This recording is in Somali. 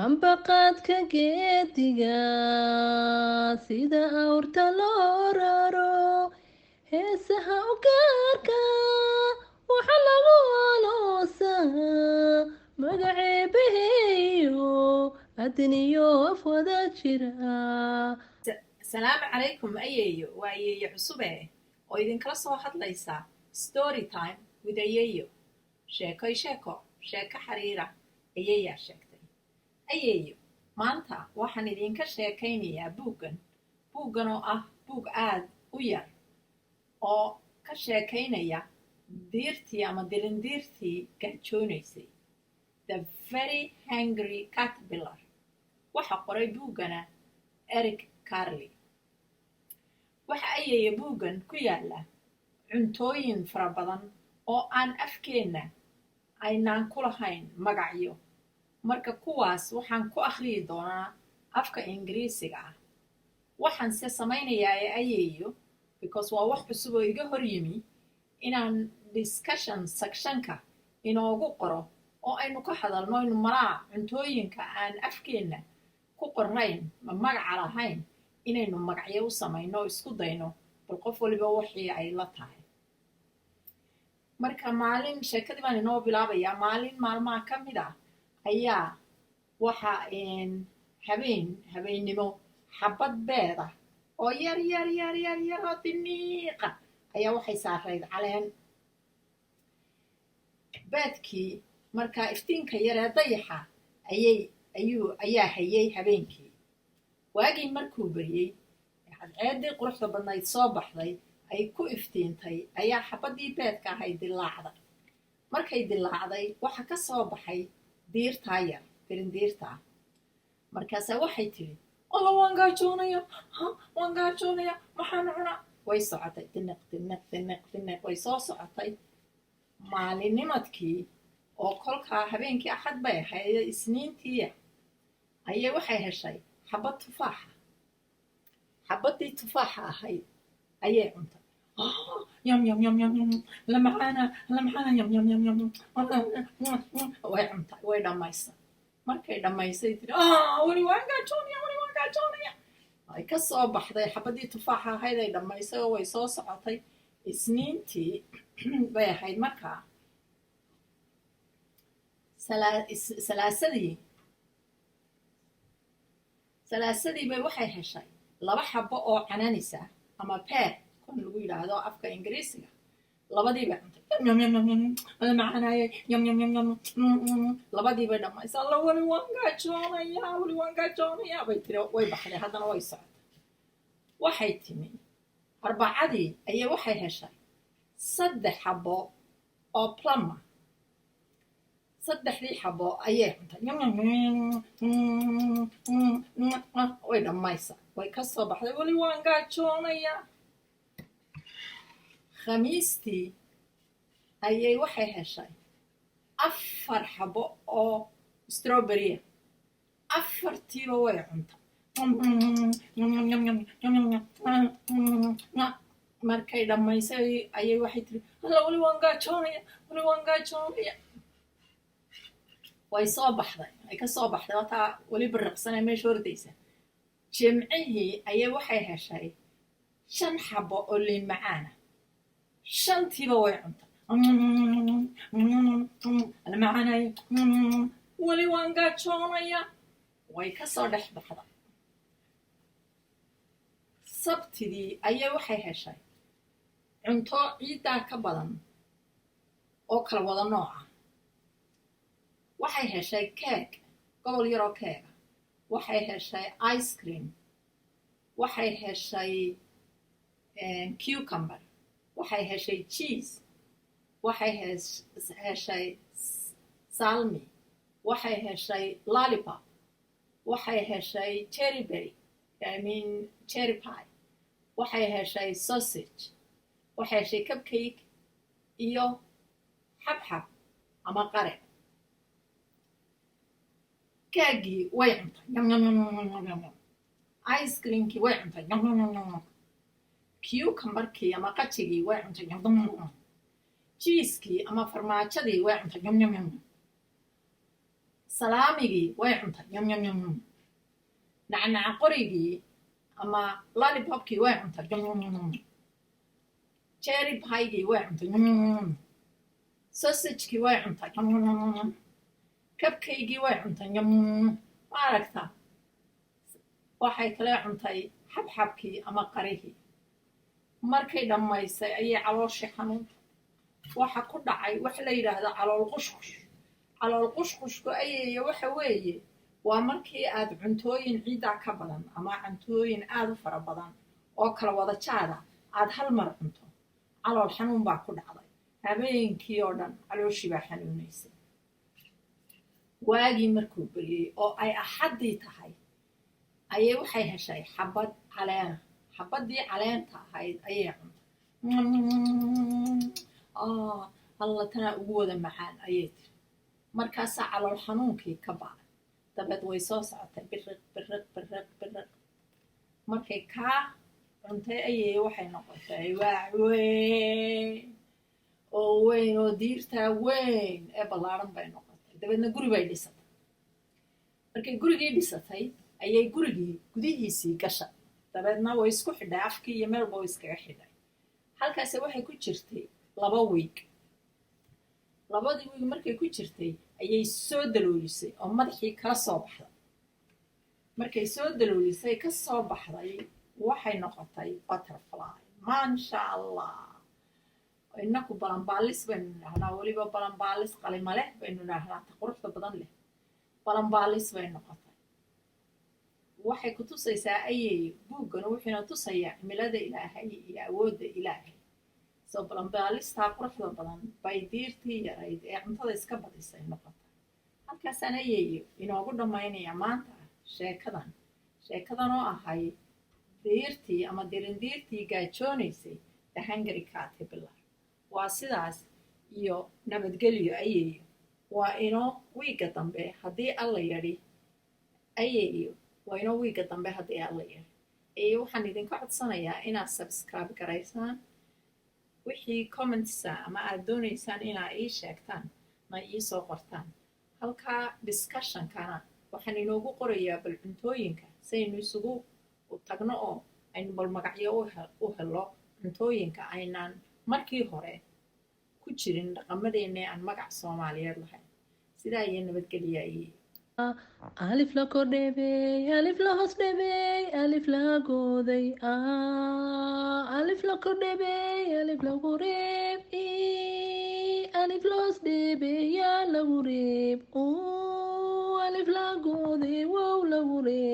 ambaqaadka geediga sida awrta loo raro heesaha u gaarka waxa lagu aloosaa magaceebaheeyo adniyo af wada jira. asalaamu calaykum ayeeyo waa ayeeyo cusube oo idinkala soo hadlaysa story time with ayeeyo sheeko sheeko xariira ayeeyaa sheegtay. ayeeyo maanta waxaan idinka sheekaynayaa buuggan oo ah buug aad u yar oo ka sheekaynaya diirtii ama dirindiirtii gaajoonaysay, the very hungry caterpillar. waxa qoray buuggana Eric Carle. waxa ayeeyo buuggan ku yaala cuntooyin fara badan oo aan afkeenna aynaan ku lahayn magacyo, marka kuwaas waxaan ku akhriyi doonaa afka ingiriisiga ah. waxaan se samaynayaa ayeeyo because waa wax cusub oo iga hor yimi inaan discussion sectionka inoogu qoro oo aynu ka hadalno inu maraa cuntooyinka aan afkeenna ku qorayn ma magaca lahayn inaynu magacyo u samayno oo isku dayno bal qof waliba wixii ay la tahay. marka maalin sheekadii baan inoo bilaabayaa. maalin maalmaha ka mid ah ayaa waxa habeennimo xabad beeda oo yar oo diniiqa ayaa waxay saarayd caleen. beedkii markaa iftiinka yaree dayaxa ayaa hayay habeenkii. waagii markuu beriyey cadceeddii quruxda badnayd soo baxday ay ku iftiintay ayaa xabaddii beedka ahayd dilaacday. markay dilaacday waxa ka soo baxay diirtaa yar dirindiirtaa. markaasaa waxay tidhi alla waan gaajoonaya maxaan cunaa. way socotay diniq way soo socotay. maalinimadkii oo kolkaa habeenkii axad bay ahayd isniintiia ayay waxay heshay xabad tufaaxa. xabaddii tufaaxa ahayd ayay cuntay. lamacaana way cuntay way dhammaysay. markay dhammaysay tiri weli waan gaajoonaya. ay ka soo baxday xabaddii tufaaxa ahayd ay dhammaysay oo way soo socotay. isniintii bay ahayd markaa. salaasadii bay waxay heshay 2 xabo oo cananisa ama pear kon lagu yidhaahdo afka ingiriisiga. labadii bay cuntay macaanaayay labadii bay dhammaysay. alla weli waan gaajoonaya bay tiri. way baxday haddana way socotay. waxay timi arbacadii ayay waxay heshay 3 xabo oo plama. 3dii xabo ayay cuntay way dhammaysay. way ka soo baxday weli waan gaajoonaya. khamiistii ayay waxay heshay 4 xabo oo strawberrya. 4tiiba way cuntay. markay dhammaysay ayay waxay tiri alla weli waan gaajoonaya. way soo baxday. ay ka soo baxday wataa weli biriqsanee meesha hordaysa. jimcihii ayay waxay heshay 5 xabo oo liin macaana. 5tiiba way cuntay alla macaanay weli waan gaajoonaya. way ka soo dhex baxday. sabtidii ayay waxay heshay cunto ciiddaa ka badan oo kala wada nooca. waxay heshay keeg gobol yaroo keega. waxay heshay ice cream. waxay heshay cucumber. waxay heshay cheese. waxay heshay salmi. waxay heshay lollipop. waxay heshay cherry pie. waxay heshay sausage. waxay heshay cupcake iyo xabxab ama qare. kaagii way cuntay ice creamkii way cuntay cucumberkii ama qajigii way cuntay cheeskii ama farmaajadii way cuntay salaamigii way cuntay yam yam yam yam nacnaca qorigii ama lollipopkii way cuntay yam yam yam cherry piegii way cuntay yam yam yam sausagekii way cuntay yam yam yam cupcakeigii way cuntay yam ma aragtaa waxay kale cuntay xabxabkii ama qarihii markay dhammaysay ayay calooshii xanuunta waxa ku dhacay wax la yidhaahdo calool qushqush calool qushqushku ayeeyo waxa weeye waa markii aad cuntooyin ciiddaa ka badan ama cuntooyin aad u fara badan oo kala wada jaada aad hal mar cunto calool xanuun baa ku dhacday habeenkii oo dhan calooshii baa xanuunaysay waagii markuu beriyey oo ay axaddii tahay ayay waxay heshay xabad caleena xabaddii caleenta ahayd ayay cuntay alla tanaa ugu wada macaan ayay tiri markaasaa calool xanuunkii ka bacday dabeed way soo socotay biriq biriq biriq biriq markay kaa cuntay ayay waxay noqotay waac weyn oo diirtaa weyn ee ballaaran bay noqotay dabeedna guri bay dhisatay markay gurigii dhisatay ayay gurigii gudihiisii gashay dabeedna way isku xidhay afkii iyo meelba way iskaga xidhay halkaase waxay ku jirtay 2 wiig labadii wiig markay ku jirtay ayay soo daloolisay oo madaxii kala soo baxday markay soo daloolisay ka soo baxday waxay noqotay butterfly maasha allah inaku balanbaalis baynu nidhahnaa weliba balanbaalis qalima leh baynu nidhahnaa ta quruxda badan leh balanbaalis bay noqotay waxay ku tusaysaa ayay buuggana wuxuuna tusayaa cimilada ilaahay iyo awoodda ilaahay soo balanbaalistaa quruxda badan bay diirtii yarayd ee cuntada iska badisay noqotay halkaasaan ayayo inoogu dhammaynaya maanta sheekadan oo ahay diirtii ama dirindiirtii gaajoonaysay the hungry caterpillar waa sidaas iyo nabadgelyo ayayo waa inoo wiigga dambe haddii alla yadhi ayayo waa inoo wiigga dambe haddii alla yadhi iyo waxaan idinka codsanayaa inaad subscribe garaysaan wixii commentsa ama aad doonaysaan inaa ii sheegtaan ma ii soo qortaan halkaa discussionkana waxaan inoogu qorayaa bal cuntooyinka saynu isugu tagno oo aynu bal magacyo u helo cuntooyinka aynaan markii hore ku jirin dhaqamadeennee aan magac soomaaliyeed lahayn sidaa iyo nabadgelya ayay alif la kordhebey alif la hoos dhebey alif la gooday alif la kordhebey alif lagu reeb alif la hoos dhebey yaa lagu reeb alif la gooday wow lagu reeb